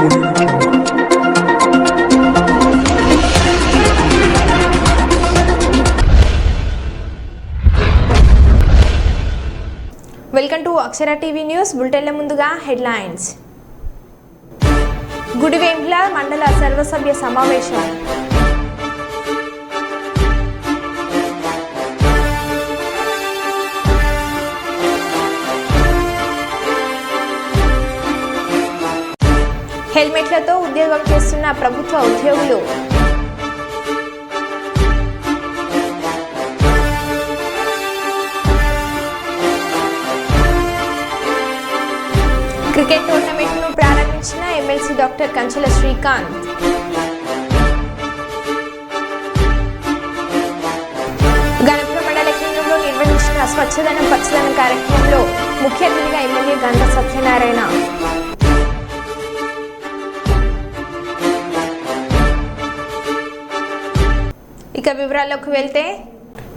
Welcome to Akshara TV news బులెటిన్ల ముందుగా headlines. గుడివేండ్ల మండల సర్వసభ్య సమావేశం. హెల్మెట్లతో ఉద్యోగం చేస్తున్న ప్రభుత్వ ఉద్యోగులు. క్రికెట్ టోర్నమెంట్ను ప్రారంభించిన ఎమ్మెల్సీ డాక్టర్ కంచెల శ్రీకాంత్. గణపురం మండల కేంద్రంలో నిర్వహించిన స్వచ్ఛదనం పచ్చదనం కార్యక్రమంలో ముఖ్య అతిథిగా ఎమ్మెల్యే గంట సత్యనారాయణ. ఇక వివరాల్లోకి వెళ్తే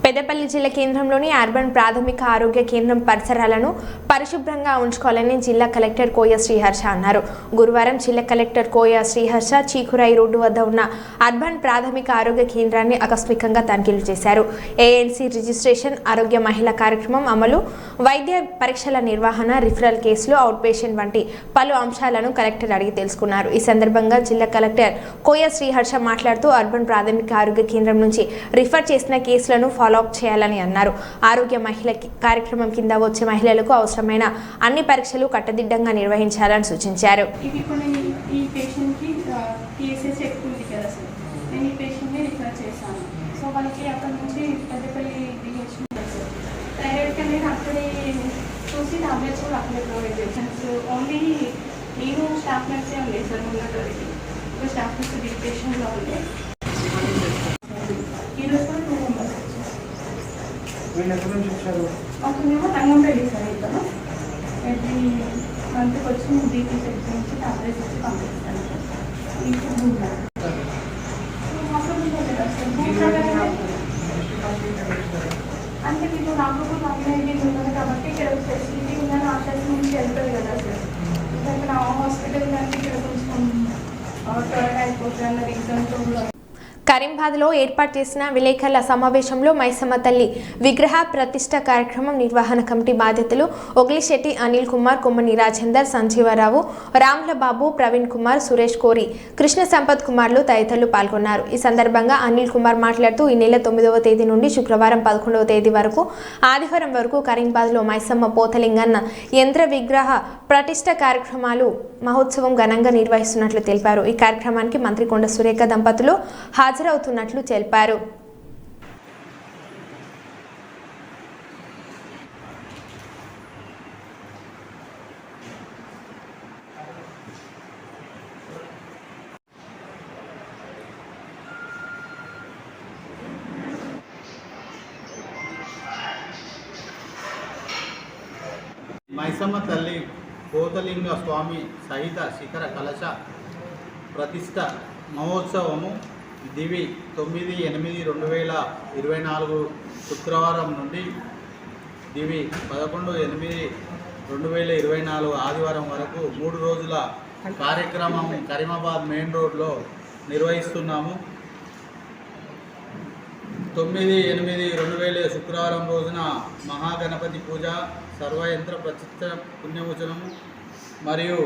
పెద్దపల్లి జిల్లా కేంద్రంలోని అర్బన్ ప్రాథమిక ఆరోగ్య కేంద్రం పరిసరాలను పరిశుభ్రంగా ఉంచుకోవాలని జిల్లా కలెక్టర్ కోయ శ్రీహర్ష అన్నారు. గురువారం జిల్లా కలెక్టర్ కోయ శ్రీహర్ష చీకురాయి రోడ్డు వద్ద ఉన్న అర్బన్ ప్రాథమిక ఆరోగ్య కేంద్రాన్ని ఆకస్మికంగా తనిఖీలు చేశారు. ఏఎన్సీ రిజిస్ట్రేషన్, ఆరోగ్య మహిళా కార్యక్రమం అమలు, వైద్య పరీక్షల నిర్వహణ, రిఫరల్ కేసులు, అవుట్ పేషెంట్ వంటి పలు అంశాలను కలెక్టర్ అడిగి తెలుసుకున్నారు. ఈ సందర్భంగా జిల్లా కలెక్టర్ కోయ శ్రీహర్ష మాట్లాడుతూ అర్బన్ ప్రాథమిక ఆరోగ్య కేంద్రం నుంచి రిఫర్ చేసిన కేసులను ఫాలో అప్ చేయాలని అన్నారు. ఆరోగ్య మహిళ కార్యక్రమం కింద వచ్చే మహిళలకు అవసరమైన అన్ని పరీక్షలు కట్టుదిట్టంగా నిర్వహించాలని సూచించారు. మేము రంగంపల్లి సార్ ఇస్తాను. ఎవ్రీ మంత్కి వచ్చి బీపీ చెక్ చేయించి టాబ్లెట్స్ ఇచ్చి పంపిస్తాను. అంటే మీకు నాకు అమ్మాయి ఉంటుంది కాబట్టి ఇక్కడ ఫెసిలిటీ ఉందని ఆశస్ నుంచి వెళ్తుంది కదా సార్. ఇక్కడ హాస్పిటల్ కానీ ఇక్కడ కొంచెం త్వరగా అయిపోతుంది అన్న రీజన్తో కరీంబాద్లో ఏర్పాటు చేసిన విలేకరుల సమావేశంలో మైసమ్మ తల్లి విగ్రహ ప్రతిష్ట కార్యక్రమం నిర్వహణ కమిటీ బాధ్యతలు ఒగ్లిశెట్టి అనిల్ కుమార్, కొమ్మని రాజేందర్, సంజీవరావు, రామ్లబాబు, ప్రవీణ్ కుమార్, సురేష్ కోరి, కృష్ణ సంపత్ కుమార్లు తదితరులు పాల్గొన్నారు. ఈ సందర్భంగా అనిల్ కుమార్ మాట్లాడుతూ ఈ నెల 9వ తేదీ నుండి శుక్రవారం 11వ తేదీ వరకు ఆదివారం వరకు కరీంబాద్లో మైసమ్మ పోతలింగన్న యంత్ర విగ్రహ ప్రతిష్ట కార్యక్రమాలు మహోత్సవం ఘనంగా నిర్వహిస్తున్నట్లు తెలిపారు. ఈ కార్యక్రమానికి మంత్రి కొండ సురేఖ దంపతులు హాజరవుతున్నట్లు తెలిపారు. మైసమ్మ తల్లి పోతలింగ స్వామి సహిత శిఖర కలశ ప్రతిష్ట మహోత్సవము దివి 9/8/2024 శుక్రవారం నుండి దివి 11/8/2024 ఆదివారం వరకు 3 రోజుల కార్యక్రమం కరీమాబాద్ మెయిన్ రోడ్లో నిర్వహిస్తున్నాము. 9/8/2024 శుక్రవారం రోజున మహాగణపతి పూజ, సర్వయంత్ర ప్రతిష్ట పుణ్యవచనము మరియు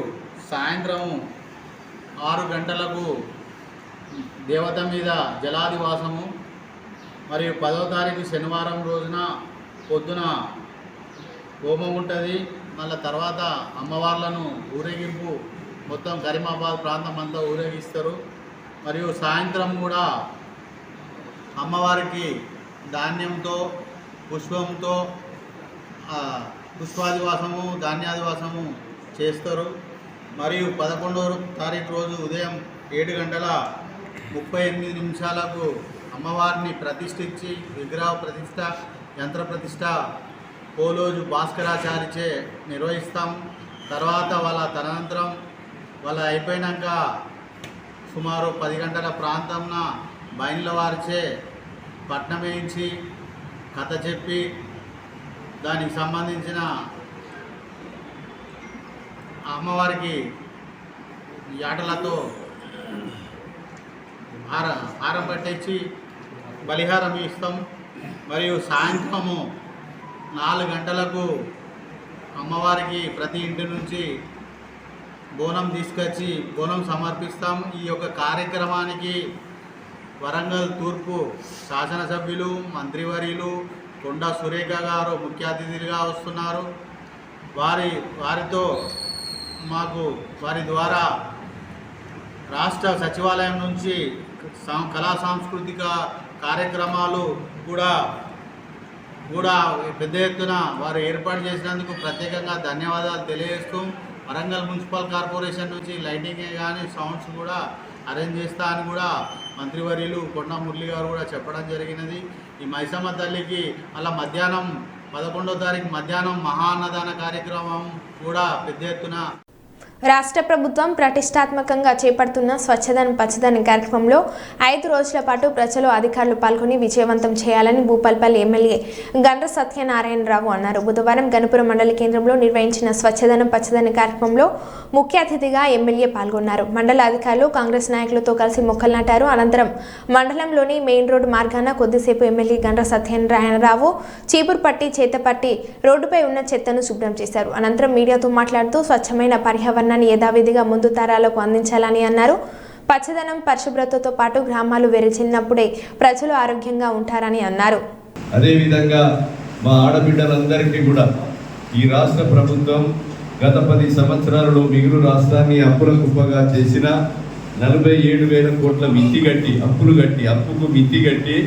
సాయంత్రం 6 గంటలకు దేవత మీద జలాదివాసము మరియు 10వ తారీఖు శనివారం రోజున పొద్దున హోమం ఉంటుంది. మళ్ళీ తర్వాత అమ్మవార్లను ఊరేగింపు మొత్తం కరీమాబాద్ ప్రాంతం అంతా ఊరేగిస్తారు. మరియు సాయంత్రం కూడా అమ్మవారికి ధాన్యంతో పుష్పంతో పుష్పాదివాసము, ధాన్యాదివాసము చేస్తారు. మరియు 11వ తారీఖు రోజు ఉదయం 7:38 అమ్మవారిని ప్రతిష్ఠించి విగ్రహ ప్రతిష్ట, యంత్ర ప్రతిష్ట పోలోజు భాస్కరాచారిచే నిర్వహిస్తాం. తర్వాత తదనంతరం వాళ్ళ అయిపోయినాక సుమారు 10 గంటల ప్రాంతంన బయళ్ళ వారిచే పట్నం వేయించి కథ చెప్పి దానికి సంబంధించిన అమ్మవారికి యాటలతో ఆరం పట్టించి బలిహారం ఇస్తాం. మరియు సాయంత్రము 4 గంటలకు అమ్మవారికి ప్రతి ఇంటి నుంచి బోనం తీసుకొచ్చి బోనం సమర్పిస్తాం. ఈ యొక్క కార్యక్రమానికి వరంగల్ తూర్పు శాసనసభ్యులు, మంత్రివర్యులు కొండా సురేఖ గారు ముఖ్య అతిథులుగా వస్తున్నారు. వారితో మాకు వారి ద్వారా రాష్ట్ర సచివాలయం నుంచి కళా సాంస్కృతిక కార్యక్రమాలు కూడా పెద్ద ఎత్తున వారు ఏర్పాటు చేసినందుకు ప్రత్యేకంగా ధన్యవాదాలు తెలియజేస్తూ, వరంగల్ మున్సిపల్ కార్పొరేషన్ నుంచి లైటింగ్ కానీ సౌండ్స్ కూడా అరేంజ్ చేస్తా అని కూడా మంత్రివర్యులు కొండా మురళి గారు కూడా చెప్పడం జరిగినది. ఈ మైసమ్మ తల్లికి అలా మధ్యాహ్నం 11వ తారీఖు మధ్యాహ్నం మహా అన్నదాన కార్యక్రమం కూడా పెద్ద ఎత్తున రాష్ట్ర ప్రభుత్వం ప్రతిష్టాత్మకంగా చేపడుతున్న స్వచ్ఛదనం పచ్చదనం కార్యక్రమంలో 5 రోజుల పాటు ప్రజలు అధికారులు పాల్గొని విజయవంతం చేయాలని భూపాల్పల్లి ఎమ్మెల్యే గండ్ర సత్యనారాయణరావు అన్నారు. బుధవారం గణపురం మండల కేంద్రంలో నిర్వహించిన స్వచ్ఛదనం పచ్చదనం కార్యక్రమంలో ముఖ్య అతిథిగా ఎమ్మెల్యే పాల్గొన్నారు. మండల అధికారులు కాంగ్రెస్ నాయకులతో కలిసి మొక్కలు నాటారు. అనంతరం మండలంలోని మెయిన్ రోడ్డు మార్గాన కొద్దిసేపు ఎమ్మెల్యే గండ్ర సత్యనారాయణరావు చీపురుపట్టి చేతపట్టి రోడ్డుపై ఉన్న చెత్తను శుభ్రం చేశారు. అనంతరం మీడియాతో మాట్లాడుతూ స్వచ్ఛమైన పర్యావరణాన్ని యథావిధిగా ముందు తరాలకు అందించాలని అన్నారు. పచ్చదనం పరిశుభ్రతతో పాటు గ్రామాలు వెరచిల్లినప్పుడే ప్రజలు ఆరోగ్యంగా ఉంటారని అన్నారు. అదేవిధంగా మా ఆడబిడ్డలందరికీ కూడా ఈ రాష్ట్ర ప్రభుత్వం గత 10 సంవత్సరాలలో మిగులు రాష్ట్రాన్ని అప్పుల కుప్పగా చేసిన 47,000 కోట్ల అప్పుకు మిత్తి కట్టి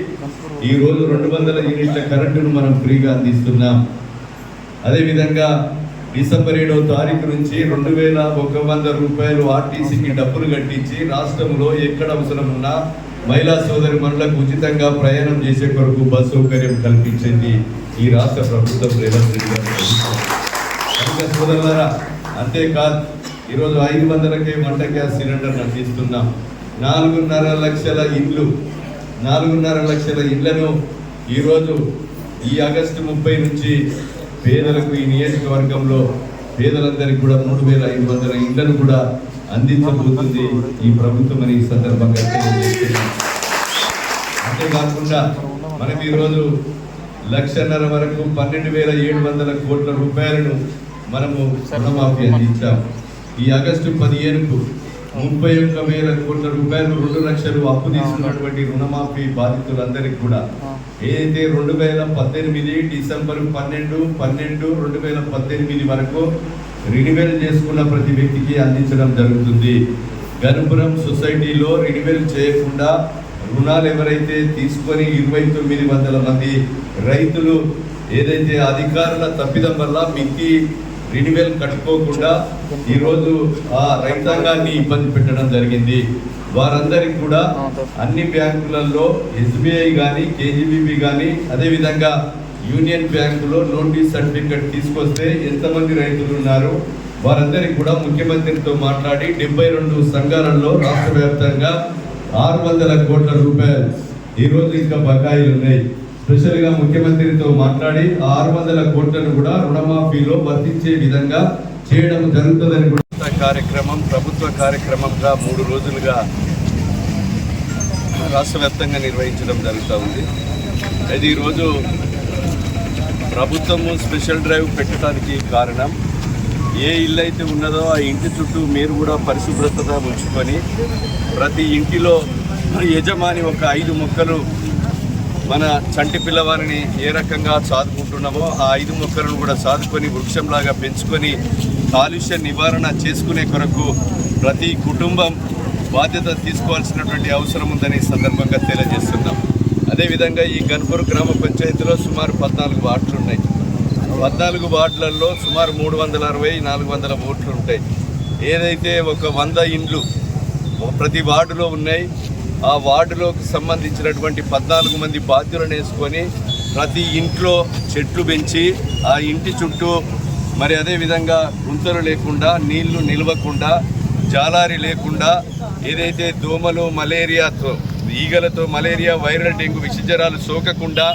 ఈరోజు 200 యూనిట్ల కరెంటును మనం ఫ్రీగా అందిస్తున్నాం. అదేవిధంగా డిసెంబర్ 7వ తారీఖు నుంచి 2,100 రూపాయలు ఆర్టీసీకి డబ్బులు కట్టించి రాష్ట్రంలో ఎక్కడ అవసరం ఉన్నా మహిళా సోదరి మనులకు ఉచితంగా ప్రయాణం చేసే కొరకు బస్ సౌకర్యం కల్పించింది ఈ రాష్ట్ర ప్రభుత్వం రేవంత్ రెడ్డి గారు. సోదరులారా, అంతేకాదు ఈరోజు 500కే వంట గ్యాస్ సిలిండర్ అందిస్తున్నాం. 4.5 లక్షల ఇళ్లను ఈరోజు ఈ ఆగస్టు 30 నుంచి పేదలకు ఈ నియోజకవర్గంలో పేదలందరికీ కూడా 3,500 ఇళ్లను కూడా అందించబోతుంది ఈ ప్రభుత్వం అని ఈ సందర్భంగా తెలియజేస్తున్నాం. అంతేకాకుండా మనం ఈరోజు 1,50,000 వరకు 12,700 కోట్ల రూపాయలను మనము రుణమాఫీ అందించాం. ఈ ఆగస్టు 15కు 31,000 కోట్ల రూపాయలు 2 లక్షలు అప్పు తీసుకున్నటువంటి రుణమాఫీ బాధితులందరికీ కూడా ఏదైతే 2018 డిసెంబర్ 12/2018 వరకు రినివెల్ చేసుకున్న ప్రతి వ్యక్తికి అందించడం జరుగుతుంది. గణపురం సొసైటీలో రినివెల్ చేయకుండా రుణాలు ఎవరైతే తీసుకొని 2,900 మంది రైతులు ఏదైతే అధికారుల తప్పిదం వల్ల మిత్తి రినివెల్ కట్టుకోకుండా ఈరోజు ఆ రైతాంగాన్ని ఇబ్బంది పెట్టడం జరిగింది. వారందరికీ కూడా అన్ని బ్యాంకులలో SBI కానీ KGBB కానీ అదేవిధంగా యూనియన్ బ్యాంకులో నోటీస్ సర్టిఫికెట్ తీసుకొస్తే ఎంతమంది రైతులు ఉన్నారు వారందరికీ కూడా ముఖ్యమంత్రితో మాట్లాడి 72 సంఘాలలో రాష్ట్ర వ్యాప్తంగా 600 కోట్ల రూపాయలు ఈరోజు ఇంకా బకాయిలు ఉన్నాయి. స్పెషల్గా ముఖ్యమంత్రితో మాట్లాడి 600 కోట్లను కూడా రుణమాఫీలో వర్తించే విధంగా చేయడం జరుగుతుందని కూడా ప్రభుత్వ కార్యక్రమంగా 3 రోజులుగా రాష్ట్ర వ్యాప్తంగా నిర్వహించడం జరుగుతూ ఉంది. అయితే ఈరోజు ప్రభుత్వము స్పెషల్ డ్రైవ్ పెట్టడానికి కారణం ఏ ఇల్లు అయితే ఉన్నదో ఆ ఇంటి చుట్టూ మీరు కూడా పరిశుభ్రత ఉంచుకొని ప్రతి ఇంటిలో యజమాని ఒక 5 మొక్కలు మన చంటి పిల్లవారిని ఏ రకంగా సాదుకుంటున్నామో ఆ 5 మొక్కలను కూడా సాదుకొని వృక్షంలాగా పెంచుకొని కాలుష్య నివారణ చేసుకునే కొరకు ప్రతి కుటుంబం బాధ్యత తీసుకోవాల్సినటువంటి అవసరం ఉందని సందర్భంగా తెలియజేస్తున్నాం. అదేవిధంగా ఈ గణపురం గ్రామ పంచాయతీలో సుమారు 14 వార్డులు ఉన్నాయి. 14 వార్డులలో సుమారు 360-400 ఓట్లు ఉంటాయి. ఏదైతే ఒక 100 ఇండ్లు ప్రతి వార్డులో ఉన్నాయి ఆ వార్డులోకి సంబంధించినటువంటి 14 మంది బాధ్యులను వేసుకొని ప్రతి ఇంట్లో చెట్లు పెంచి ఆ ఇంటి చుట్టూ మరి అదేవిధంగా గుంతలు లేకుండా నీళ్లు నిలవకుండా జాలారి లేకుండా ఏదైతే దోమలు మలేరియాతో ఈగలతో మలేరియా వైరల్ డెంగ్యూ విషజ్వరాలు సోకకుండా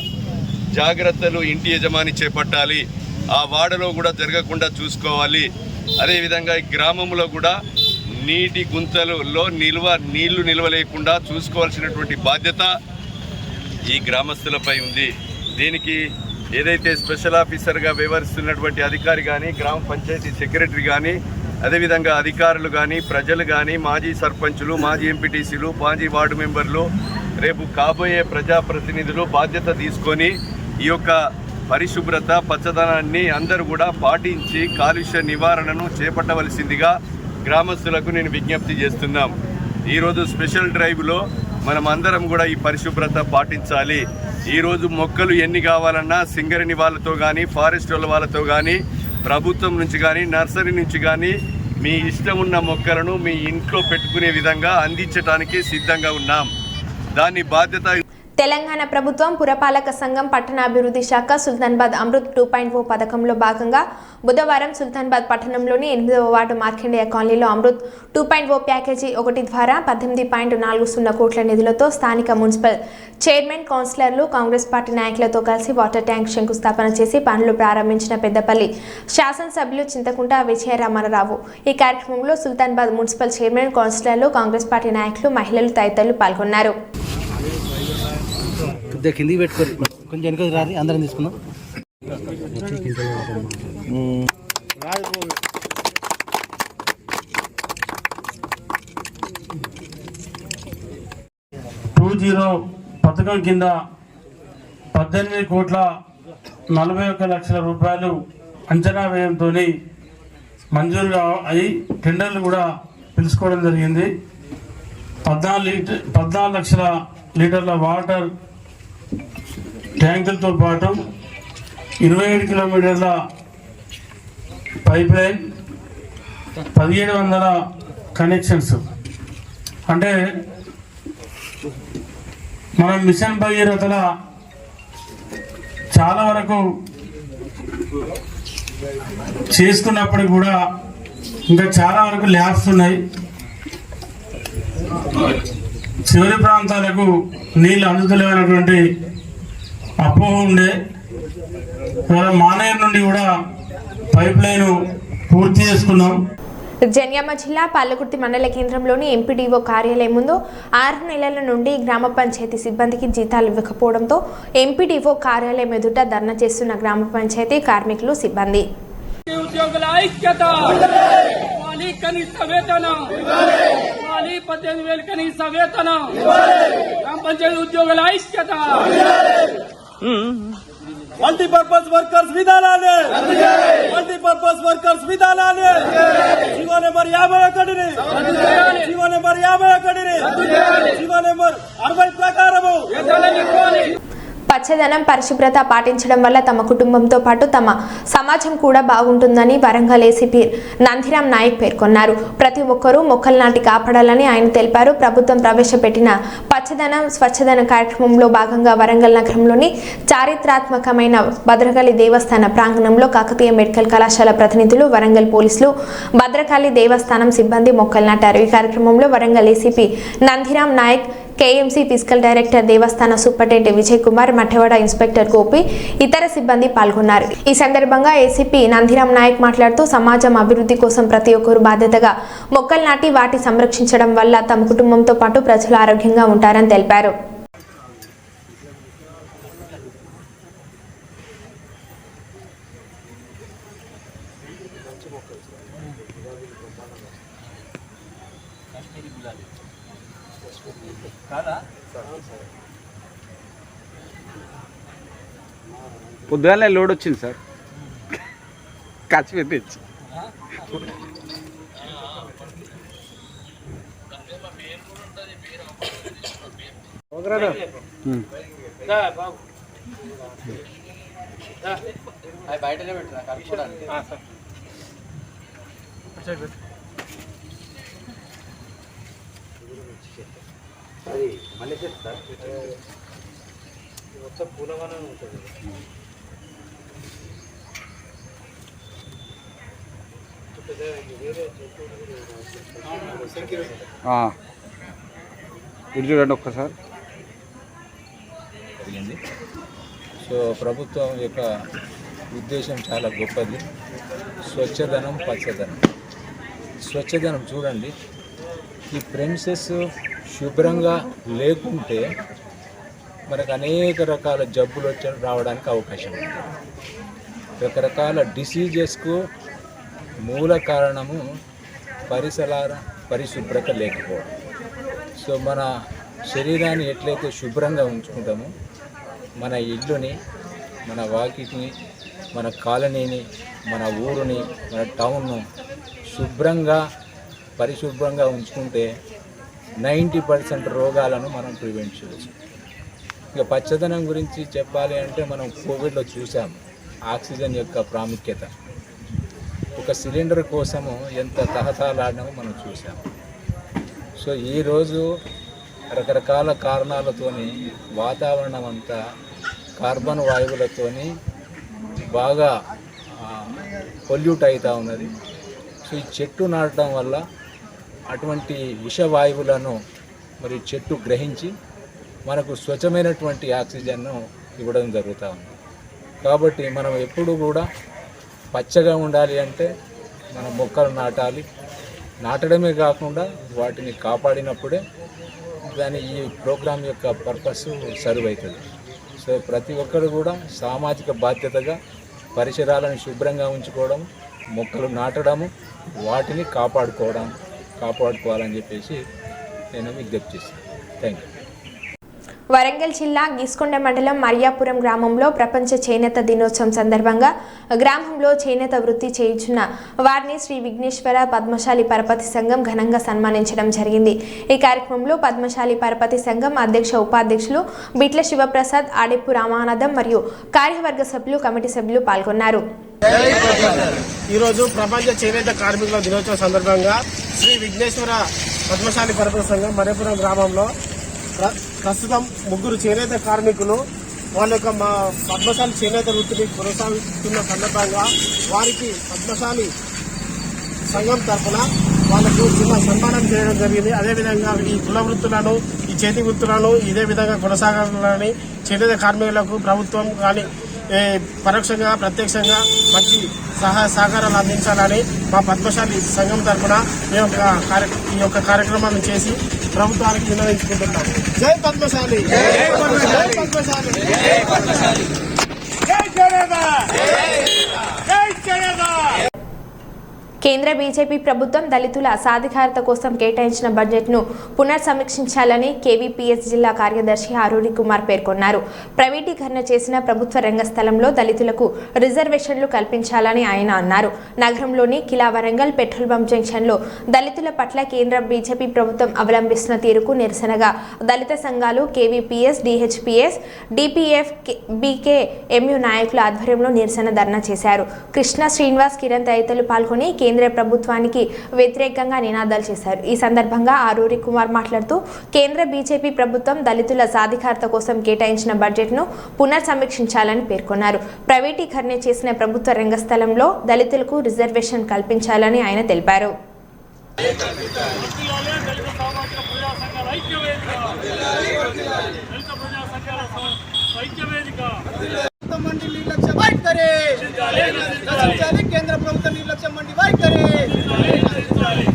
జాగ్రత్తలు ఇంటి యజమాని చేపట్టాలి. ఆ వార్డులో కూడా జరగకుండా చూసుకోవాలి. అదేవిధంగా ఈ గ్రామంలో కూడా నీటి గుంతలలో నీళ్లు నిల్వలేకుండా చూసుకోవాల్సినటువంటి బాధ్యత ఈ గ్రామస్తులపై ఉంది. దీనికి ఏదైతే స్పెషల్ ఆఫీసర్గా వ్యవహరిస్తున్నటువంటి అధికారి కానీ, గ్రామ పంచాయతీ సెక్రటరీ కానీ, అదేవిధంగా అధికారులు కానీ, ప్రజలు కానీ, మాజీ సర్పంచులు, మాజీ ఎంపీటీసీలు, మాజీ వార్డు మెంబర్లు, రేపు కాబోయే ప్రజాప్రతినిధులు బాధ్యత తీసుకొని ఈ యొక్క పరిశుభ్రత పచ్చదనాన్ని అందరూ కూడా పాటించి కాలుష్య నివారణను చేపట్టవలసిందిగా గ్రామస్తులకు నేను విజ్ఞప్తి చేస్తున్నాం. ఈరోజు స్పెషల్ డ్రైవ్లో మనం అందరం కూడా ఈ పరిశుభ్రత పాటించాలి. ఈరోజు మొక్కలు ఎన్ని కావాలన్నా సింగరేణి వాళ్ళతో కానీ, ఫారెస్ట్ వాళ్ళతో కానీ, ప్రభుత్వం నుంచి కానీ, నర్సరీ నుంచి కానీ మీ ఇష్టం ఉన్న మొక్కలను మీ ఇంట్లో పెట్టుకునే విధంగా అందించడానికి సిద్ధంగా ఉన్నాం. దాని బాధ్యత తెలంగాణ ప్రభుత్వం పురపాలక సంఘం పట్టణాభివృద్ధి శాఖ సుల్తానాబాద్ అమృత్ 2.0 పథకంలో భాగంగా బుధవారం సుల్తానాబాద్ పట్టణంలోని 8వ వార్డు మార్కండేయ కాలనీలో అమృత్ 2.0 ప్యాకేజీ 1 ద్వారా 18.40 కోట్ల నిధులతో స్థానిక మున్సిపల్ చైర్మన్, కౌన్సిలర్లు, కాంగ్రెస్ పార్టీ నాయకులతో కలిసి వాటర్ ట్యాంక్ శంకుస్థాపన చేసి పనులు ప్రారంభించిన పెద్దపల్లి శాసనసభ్యులు చింతకుంట విజయరామరావు. ఈ కార్యక్రమంలో సుల్తానాబాద్ మున్సిపల్ చైర్మన్, కౌన్సిలర్లు, కాంగ్రెస్ పార్టీ నాయకులు, మహిళలు తదితరులు పాల్గొన్నారు. కిందికి పెట్టుకోరు, కొంచెం వెనక రారి, అందరం తీసుకుందాం. పథకం కింద 18,41,00,000 రూపాయలు అంచనా వ్యయంతో మంజూరు అయి టెండర్లు కూడా పిలుచుకోవడం జరిగింది. 14 లక్షల లీటర్ల వాటర్ ట్యాంకులతో పాటు 27 కిలోమీటర్ల పైప్ లైన్, 1700 కనెక్షన్స్. అంటే మనం మిషన్ భగీరథల చాలా వరకు చేస్తున్నప్పటికి కూడా ఇంకా చాలా వరకు ల్యాబ్స్ ఉన్నాయి. చివరి ప్రాంతాలకు నీళ్ళు అందుతలేనటువంటి అపోహ ఉండే. మానేరు నుండి కూడా పైప్ లైన్ పూర్తి చేసుకున్నాం. జన్యామ జిల్లా పాలకుర్తి మండల కేంద్రంలోని ఎంపీడీఓ కార్యాలయం ముందు 6 నెలల నుండి గ్రామ పంచాయతీ సిబ్బందికి జీతాలు ఇవ్వకపోవడంతో ఎంపీడీఓ కార్యాలయం ఎదుట ధర్నా చేస్తున్న గ్రామ పంచాయతీ కార్మికులు, సిబ్బంది. ఉద్యోగుల ఐక్యత, కనీస వేతనం 18,000 కనీస వేతనం, గ్రామ పంచాయతీ ఉద్యోగుల ఐక్యత. మల్టీపర్పస్ వర్కర్స్ విధానాన్ని, మల్టీపర్పస్ వర్కర్స్ విధానాన్ని జీవో నెంబర్ 51ని, జీవో నెంబర్ 51ని, జీవో నెంబర్ 60 ప్రకారము పచ్చదనం, పరిశుభ్రత పాటించడం వల్ల తమ కుటుంబంతో పాటు తమ సమాజం కూడా బాగుంటుందని వరంగల్ ఏసీపీ నందిరామ్ నాయక్ పేర్కొన్నారు. ప్రతి ఒక్కరూ మొక్కలు నాటి కాపాడాలని ఆయన తెలిపారు. ప్రభుత్వం ప్రవేశపెట్టిన పచ్చదనం, స్వచ్ఛదనం కార్యక్రమంలో భాగంగా వరంగల్ నగరంలోని చారిత్రాత్మకమైన భద్రకాళి దేవస్థాన ప్రాంగణంలో కాకతీయ మెడికల్ కళాశాల ప్రతినిధులు, వరంగల్ పోలీసులు, భద్రకాళి దేవస్థానం సిబ్బంది మొక్కలు నాటారు. ఈ కార్యక్రమంలో Warangal ACP Nandiram Nayak, KMC physical director, దేవస్థాన సూపరింటెండెంట్ విజయ్ కుమార్, మఠవాడ ఇన్స్పెక్టర్ గోపి, ఇతర సిబ్బంది పాల్గొన్నారు. ఈ సందర్భంగా ఏసీపీ నందిరామ్ నాయక్ మాట్లాడుతూ సమాజం అభివృద్ధి కోసం ప్రతి ఒక్కరూ బాధ్యతగా మొక్కలు నాటి వాటి సంరక్షించడం వల్ల తమ కుటుంబంతో పాటు ప్రజలు ఆరోగ్యంగా ఉంటారని తెలిపారు. పొద్దుగానే లోడ్ వచ్చింది సార్, ఖర్చు తెచ్చి బయటనే పెట్టినా అది మళ్ళీ సార్ మొత్తం పూలగానే ఉంటుంది. ఇది చూడండి ఒక్కసారి. సో ప్రభుత్వం యొక్క ఉద్దేశం చాలా గొప్పది. స్వచ్ఛదనం, పచ్చదనం. స్వచ్ఛదనం చూడండి, ఈ ప్రెమిసెస్ శుభ్రంగా లేకుంటే మనకు అనేక రకాల జబ్బులు రావడానికి అవకాశం ఉంది. రకరకాల డిసీజెస్కు మూల కారణము పరిశుభ్రత లేకపోవడం. సో మన శరీరాన్ని ఎట్లయితే శుభ్రంగా ఉంచుకుంటామో మన ఇల్లుని, మన వాకిటిని, మన కాలనీని, మన ఊరుని, మన టౌన్ను పరిశుభ్రంగా ఉంచుకుంటే 90% రోగాలను మనం ప్రివెంట్ చేయవచ్చు. ఇక పచ్చదనం గురించి చెప్పాలి అంటే మనం కోవిడ్లో చూసాము ఆక్సిజన్ యొక్క ప్రాముఖ్యత. ఒక సిలిండర్ కోసము ఎంత తహతహలాడినామో మనం చూసాము. సో ఈరోజు రకరకాల కారణాలతోని వాతావరణం అంతా కార్బన్ వాయువులతోని బాగా పొల్యూట్ అవుతూ ఉన్నది. సో ఈ చెట్టు నాటడం వల్ల అటువంటి విషవాయువులను మరి చెట్టు గ్రహించి మనకు స్వచ్ఛమైనటువంటి ఆక్సిజన్ను ఇవ్వడం జరుగుతూ ఉంది. కాబట్టి మనం ఎప్పుడు కూడా పచ్చగా ఉండాలి అంటే మనం మొక్కలు నాటడమే కాకుండా వాటిని కాపాడినప్పుడే ఈ ప్రోగ్రాం యొక్క పర్పస్ సర్వ్ అవుతుంది. సో ప్రతి ఒక్కరు కూడా సామాజిక బాధ్యతగా పరిసరాలను శుభ్రంగా ఉంచుకోవడం, మొక్కలు నాటడము, వాటిని కాపాడుకోవాలని చెప్పేసి నేను విజ్ఞప్తి చేస్తాను. Thank you. వరంగల్ జిల్లా గీస్కొండ మండలం మరియాపురం గ్రామంలో ప్రపంచ చేనేత దినోత్సవం సందర్భంగా గ్రామంలో చేనేత వృత్తి చేయించున్న వారిని శ్రీ విఘ్నేశ్వర పద్మశాలి పరపతి సంఘం ఘనంగా సన్మానించడం జరిగింది. ఈ కార్యక్రమంలో పద్మశాలి పరపతి సంఘం అధ్యక్ష ఉపాధ్యక్షులు బిట్ల శివప్రసాద్, ఆడెప్పు రామానందం మరియు కార్యవర్గ సభ్యులు, కమిటీ సభ్యులు పాల్గొన్నారు. ఈరోజు ప్రపంచ చేనేత కార్మికుల దినోత్సవం సందర్భంగా శ్రీ విఘ్నేశ్వర పద్మశాలి పరపతి సంఘం మరియాపురం గ్రామంలో ప్రస్తుతం 3 చేనేత కార్మికులు వాళ్ళ యొక్క పద్మశాలి చేనేత వృత్తిని కొనసాగిస్తున్న సందర్భంగా వారికి పద్మశాలి సంఘం తరఫున వాళ్ళకు చిన్న సన్మానం చేయడం జరిగింది. అదేవిధంగా ఈ కుల వృత్తులను, ఈ చేతి వృత్తులను ఇదే విధంగా కొనసాగాలని చేనేత కార్మికులకు ప్రభుత్వం కానీ పరోక్షంగా ప్రత్యక్షంగా మంచి సహాయ సహకారాలు అందించాలని మా పద్మశాలి సంఘం తరఫున మేము ఈ యొక్క కార్యక్రమాన్ని చేసి ప్రభుత్వానికి విన్నవించుకుంటున్నాం. జై పద్మశాలి, జై పద్మశాలి, జై పద్మశాలి, జై చేనేత, జై చేనేత. కేంద్ర బీజేపీ ప్రభుత్వం దళితుల సాధికారత కోసం కేటాయించిన బడ్జెట్ను పునర్సమీక్షించాలని కేవీపీఎస్ జిల్లా కార్యదర్శి ఆరూరి కుమార్ పేర్కొన్నారు. ప్రైవేటీకరణ చేసిన ప్రభుత్వ రంగ స్థలంలో దళితులకు రిజర్వేషన్లు కల్పించాలని ఆయన అన్నారు. నగరంలోని కిలా వరంగల్ పెట్రోల్ బంక్ జంక్షన్లో దళితుల పట్ల కేంద్ర బీజేపీ ప్రభుత్వం అవలంబిస్తున్న తీరుకు నిరసనగా దళిత సంఘాలు, కేవీపీఎస్, డిహెచ్పీఎస్, డిపిఎఫ్, బీకేఎంయు నాయకుల ఆధ్వర్యంలో నిరసన ధర్నా చేశారు. కృష్ణ, శ్రీనివాస్, కిరణ్ తదితరులు పాల్గొని కేంద్ర ప్రభుత్వానికి వ్యతిరేకంగా నినాదాలు చేశారు. ఈ సందర్భంగా ఆరూరి కుమార్ మాట్లాడుతూ కేంద్ర బీజేపీ ప్రభుత్వం దళితుల సాధికారత కోసం కేటాయించిన బడ్జెట్ను పునర్సమీక్షించాలని పేర్కొన్నారు. ప్రైవేటీకరణ చేసిన ప్రభుత్వ రంగ స్థలంలో దళితులకు రిజర్వేషన్ కల్పించాలని ఆయన తెలిపారు. కేంద్ర ప్రభుత్వం నిర్లక్ష్యం మండి వైఖరి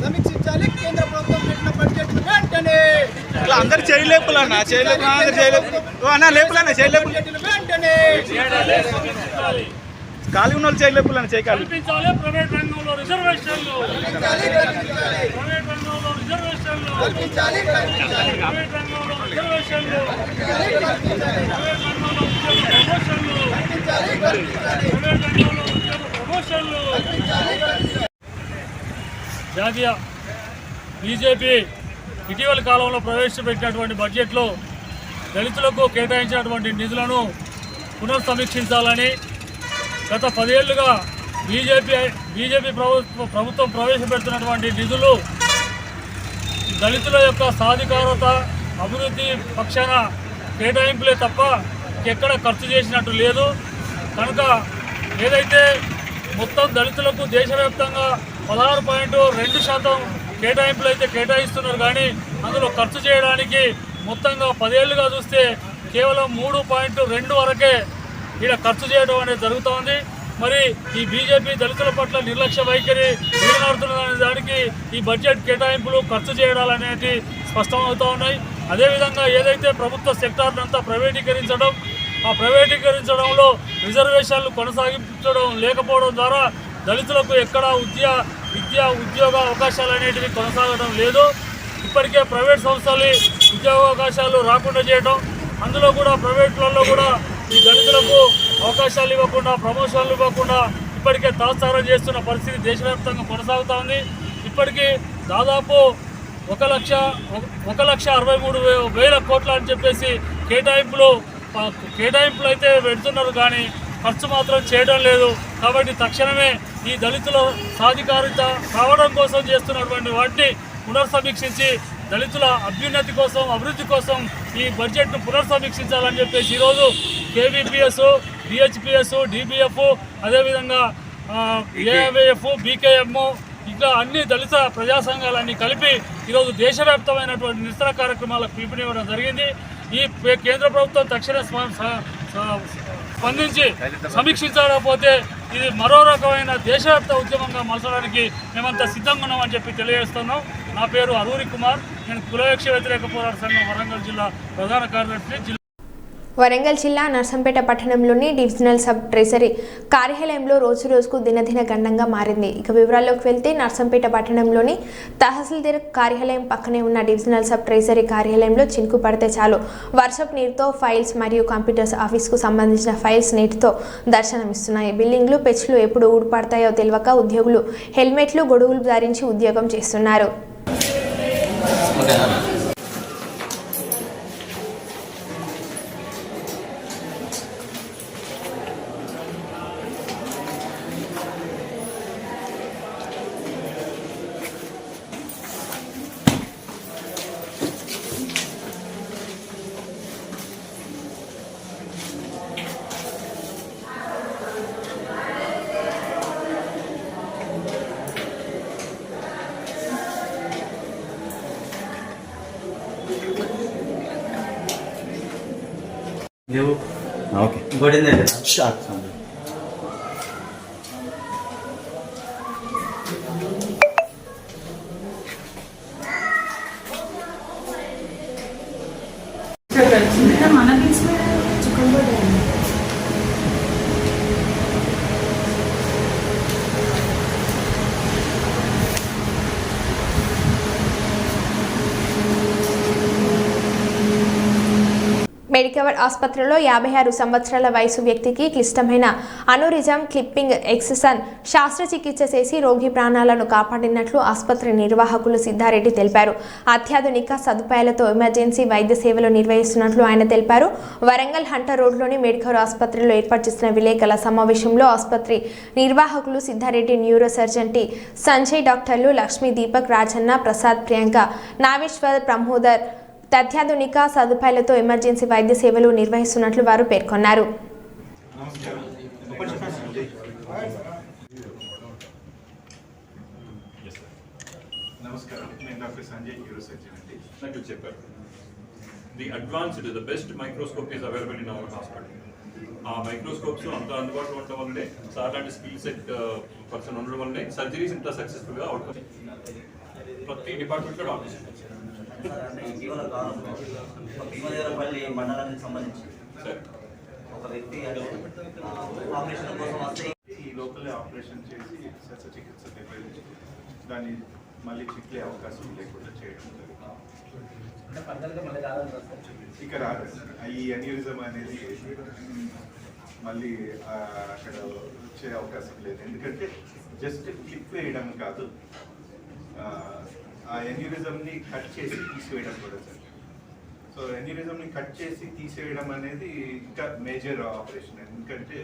సమీక్షించాలి. కేంద్ర ప్రభుత్వం పెట్టిన బడ్జెట్ వెంటనే అందరు చేయలేపులన్నా వెంటనే ఖాళీ ఉన్న వాళ్ళు చేయలేపులన్నా చేయాలి. ప్రైవేట్ రంగంలో రిజర్వేషన్లు, ప్రైవేట్ రంగంలో రిజర్వేషన్లు, ప్రైవేట్ రంగంలో రిజర్వేషన్లు, జాతీయ బీజేపీ ఇటీవల కాలంలో ప్రవేశపెట్టినటువంటి బడ్జెట్లో దళితులకు కేటాయించినటువంటి నిధులను పునఃసమీక్షించాలని గత 10 ఏళ్లుగా బీజేపీ ప్రభుత్వం ప్రవేశపెడుతున్నటువంటి నిధులు దళితుల యొక్క సాధికారత, అభివృద్ధి పక్షాన కేటాయింపులే తప్ప ఎక్కడ ఖర్చు చేసినట్టు లేదు. కనుక ఏదైతే మొత్తం దళితులకు దేశవ్యాప్తంగా 16.2% కేటాయింపులు అయితే కేటాయిస్తున్నారు, కానీ అందులో ఖర్చు చేయడానికి మొత్తంగా 10 ఏళ్లుగా చూస్తే కేవలం 3.2 వరకే ఇక్కడ ఖర్చు చేయడం అనేది జరుగుతోంది. మరి ఈ బీజేపీ దళితుల పట్ల నిర్లక్ష్య వైఖరి వీలనాడుతున్న దానికి ఈ బడ్జెట్ కేటాయింపులు ఖర్చు చేయడాలనేది స్పష్టమవుతూ ఉన్నాయి. అదేవిధంగా ఏదైతే ప్రభుత్వ సెక్టార్నంతా ప్రైవేటీకరించడం, ఆ ప్రైవేటీకరించడంలో రిజర్వేషన్లు కొనసాగించడం లేకపోవడం ద్వారా దళితులకు ఎక్కడ విద్యా ఉద్యోగ అవకాశాలు అనేటివి కొనసాగడం లేదు. ఇప్పటికే ప్రైవేట్ సంస్థలు ఉద్యోగావకాశాలు రాకుండా చేయడం, అందులో కూడా ప్రైవేట్లలో కూడా ఈ దళితులకు అవకాశాలు ఇవ్వకుండా, ప్రమోషన్లు ఇవ్వకుండా ఇప్పటికే తాత్సారం చేస్తున్న పరిస్థితి దేశవ్యాప్తంగా కొనసాగుతూ ఉంది. ఇప్పటికీ దాదాపు 1,63,000 కోట్ల అని చెప్పేసి కేటాయింపులు అయితే పెడుతున్నారు, కానీ ఖర్చు మాత్రం చేయడం లేదు. కాబట్టి తక్షణమే ఈ దళితుల సాధికారిత కావడం కోసం చేస్తున్నటువంటి వాటిని పునర్సమీక్షించి దళితుల అభ్యున్నతి కోసం, అభివృద్ధి కోసం ఈ బడ్జెట్ను పునర్సమీక్షించాలని చెప్పేసి ఈరోజు కేవీపీఎస్, డిహెచ్పిఎస్, డిబిఎఫ్, అదేవిధంగా ఏఐవైఎఫ్, బీకేఎం ఇంకా అన్ని దళిత ప్రజా సంఘాలన్నీ కలిపి ఈరోజు దేశవ్యాప్తమైనటువంటి నిరసన కార్యక్రమాలకు పిలుపునివ్వడం జరిగింది. ఈ కేంద్ర ప్రభుత్వం తక్షణ స్పందించి సమీక్షించకపోతే ఇది మరో రకమైన దేశవ్యాప్త ఉద్యమంగా మలచడానికి మేమంతా సిద్ధంగా ఉన్నామని చెప్పి తెలియజేస్తున్నాం. నా పేరు అరూరి కుమార్, నేను కులవివక్ష వ్యతిరేక పోరాట సంఘం వరంగల్ జిల్లా ప్రధాన కార్యదర్శి. వరంగల్ జిల్లా నర్సంపేట పట్టణంలోని డివిజనల్ సబ్ ట్రెజరీ కార్యాలయంలో రోజురోజుకు దినదిన గండంగా మారింది. ఇక వివరాల్లోకి వెళ్తే నర్సంపేట పట్టణంలోని తహసీల్దార్ కార్యాలయం పక్కనే ఉన్న డివిజనల్ సబ్ ట్రెజరీ కార్యాలయంలో చినుకు పడితే చాలు వర్షపు నీరుతో ఫైల్స్ మరియు కంప్యూటర్స్ ఆఫీస్కు సంబంధించిన ఫైల్స్ నీటితో దర్శనమిస్తున్నాయి. బిల్డింగ్లు, పెచ్లు ఎప్పుడు ఊడిపడతాయో తెలియక ఉద్యోగులు హెల్మెట్లు, గొడుగులు ధరించి ఉద్యోగం చేస్తున్నారు. ఓకే ఇంకోటి స్టార్ట్. మెడికవర్ ఆసుపత్రిలో 56 సంవత్సరాల వయసు వ్యక్తికి క్లిష్టమైన అనురిజం క్లిప్పింగ్ ఎక్సెసన్ శస్త్రచికిత్స చేసి రోగి ప్రాణాలను కాపాడినట్లు ఆసుపత్రి నిర్వాహకులు సిద్ధారెడ్డి తెలిపారు. అత్యాధునిక సదుపాయాలతో ఎమర్జెన్సీ వైద్య సేవలు నిర్వహిస్తున్నట్లు ఆయన తెలిపారు. వరంగల్ హంటర్ రోడ్లోని మెడికవర్ ఆసుపత్రిలో ఏర్పాటు చేసిన విలేకరుల సమావేశంలో ఆసుపత్రి నిర్వాహకులు Siddhareddy, neuro surgeon T Sanjay, డాక్టర్లు లక్ష్మీ, దీపక్, రాజన్న, ప్రసాద్, ప్రియాంక, నాగేశ్వర్, ప్రమోదర్ అత్యాధునిక సదుపాయాలతో ఎమర్జెన్సీ వైద్య సేవలు నిర్వహిస్తున్నట్లు వారు పేర్కొన్నారు. నమస్కారం, నేను డాక్టర్ సంజయ్, న్యూరో సర్జన్ అండి. నాకు చెప్పారు the advanced the best microscope is available in our hospital. ఆ మైక్రోస్కోప్స్ అంత అందుబాటులో ఉండడం వల్లనే సార్ లాంటి స్కిల్ సెట్ పర్సన్ ఉండడం వల్లనే సర్జరీస్ ఇంత సక్సెస్ఫుల్గా అవుతుంది. ప్రతి డిపార్ట్మెంట్లో డాక్టర్స్ మండలానికి సంబంధించి ఒక వ్యక్తి ఆపరేషన్ కోసం వస్తే ఈ లోకల్ ఆపరేషన్ చేసి శస్త్రచికిత్స నిర్వహించి దాన్ని మళ్ళీ చిక్లే అవకాశం లేకుండా చేయడం జరుగుతుంది. ఇక రాదు ఈ అన్యూరిజం అనేది మళ్ళీ అక్కడ వచ్చే అవకాశం లేదు. ఎందుకంటే జస్ట్ క్లిప్ వేయడం కాదు, ఆ ఎన్యూరిజంని కట్ చేసి తీసివేయడం కూడా సార్. సో ఎన్యూరిజంని కట్ చేసి తీసేయడం అనేది ఇంకా మేజర్ ఆపరేషన్. ఎందుకంటే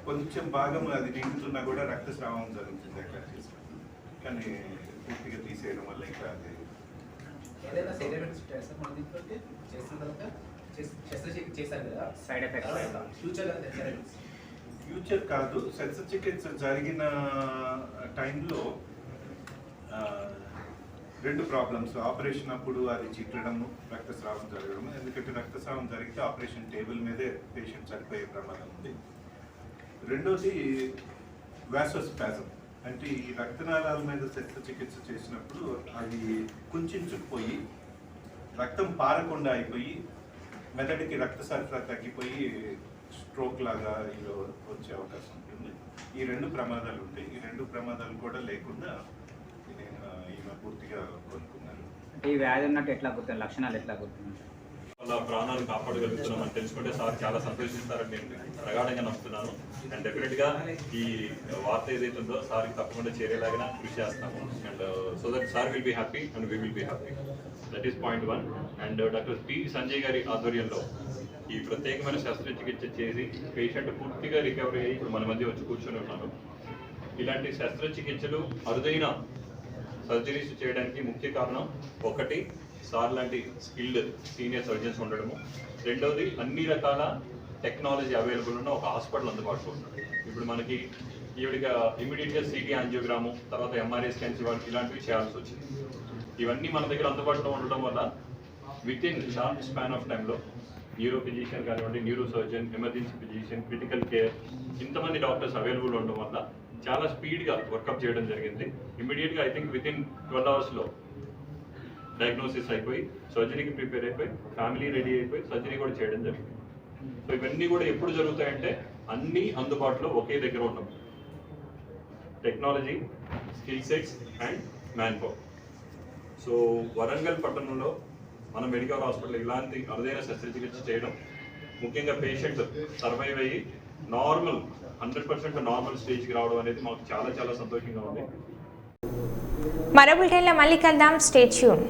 కొంచెం భాగం అది నిండుతున్నా కూడా రక్తస్రావం జరుగుతుంది అక్కడ చేసి, కానీ పూర్తిగా తీసేయడం వల్ల ఇంకా అది ఫ్యూచర్ కాదు. శస్త్రచికిత్స జరిగిన టైంలో 2 ప్రాబ్లమ్స్. ఆపరేషన్ అప్పుడు అది చిట్లడము, రక్తస్రావం జరగడము. ఎందుకంటే రక్తస్రావం జరిగితే ఆపరేషన్ టేబుల్ మీదే పేషెంట్ చనిపోయే ప్రమాదం ఉంది. రెండోది వాసోస్పాజం అంటే ఈ రక్తనాళాల మీద శస్త్రచికిత్స చేసినప్పుడు అది కుంచుకుపోయి రక్తం పారకుండా అయిపోయి మెదడుకి రక్త సరఫరా తగ్గిపోయి స్ట్రోక్ లాగా ఇలా వచ్చే అవకాశం ఉంటుంది. ఈ 2 ప్రమాదాలు ఉంటాయి. ఈ 2 ప్రమాదాలు కూడా లేకుండా ఈమె పూర్తిగా కోలుకున్నారు. ఈ వ్యాధి ఉన్నట్టు ఎట్లా గుర్తుంది, లక్షణాలు ఎట్లా గుర్తుంది? వాళ్ళ ప్రాణాలు కాపాడగలుగుతున్నామని తెలుసుకుంటే సార్ చాలా సంతోషిస్తారని నేను ప్రగాఢంగా నమ్ముతున్నాను. అండ్ డెఫినెట్గా ఈ వార్త ఏదైతే ఉందో సార్కి తప్పకుండా చేరేలాగా కృషి చేస్తాము. And so that sir will be happy and we will be happy. That is point 1. And doctor P Sanjay గారి ఆధ్వర్యంలో ఈ ప్రత్యేకమైన శస్త్రచికిత్స చేసి పేషెంట్ పూర్తిగా రికవరీ అయ్యి ఇప్పుడు మన మధ్య వచ్చి కూర్చొని ఉన్నారు. ఇలాంటి శస్త్రచికిత్సలు అరుదైన సర్జరీస్ చేయడానికి ముఖ్య కారణం 1 సార్ లాంటి స్కిల్డ్ సీనియర్ సర్జన్స్ ఉండడము, 2వది అన్ని రకాల టెక్నాలజీ అవైలబుల్ ఉన్న ఒక హాస్పిటల్ అందుబాటులో ఉండడం. ఇప్పుడు మనకి ఈవిడిగా ఇమీడియట్గా సిటీ యాంజియోగ్రాము, తర్వాత ఎంఆర్ఐ స్కాన్స్ ఇలాంటివి చేయాల్సి వచ్చింది. ఇవన్నీ మన దగ్గర అందుబాటులో ఉండడం వల్ల with in short span of టైంలో న్యూరో ఫిజిషియన్ కానివ్వండి, neuro surgeon, emergency physician, critical care ఇంతమంది డాక్టర్స్ అవైలబుల్ ఉండడం వల్ల చాలా స్పీడ్గా వర్కప్ చేయడం జరిగింది. ఇమీడియట్గా ఐ థింక్ విత్ ఇన్ 12 అవర్స్లో డయాగ్నోసిస్ అయిపోయి సర్జరీకి ప్రిపేర్ అయిపోయి ఫ్యామిలీ రెడీ అయిపోయి సర్జరీ కూడా చేయడం జరిగింది. సో ఇవన్నీ కూడా ఎప్పుడు జరుగుతాయంటే అన్నీ అందుబాటులో ఒకే దగ్గర ఉన్నాం. Technology, skill sets and man power. So Warangal పట్టణంలో మన మెడికల్ హాస్పిటల్ ఇలాంటి అరుదైన శస్త్రచికిత్స చేయడం, ముఖ్యంగా పేషెంట్ సర్వైవ్ అయ్యి నార్మల్ 100% నార్మల్ స్టేజ్కి రావడం అనేది మాకు చాలా చాలా సంతోషంగా ఉంది. మరో బులెటిన్లో మళ్ళీ కలుద్దాం. Stay tune.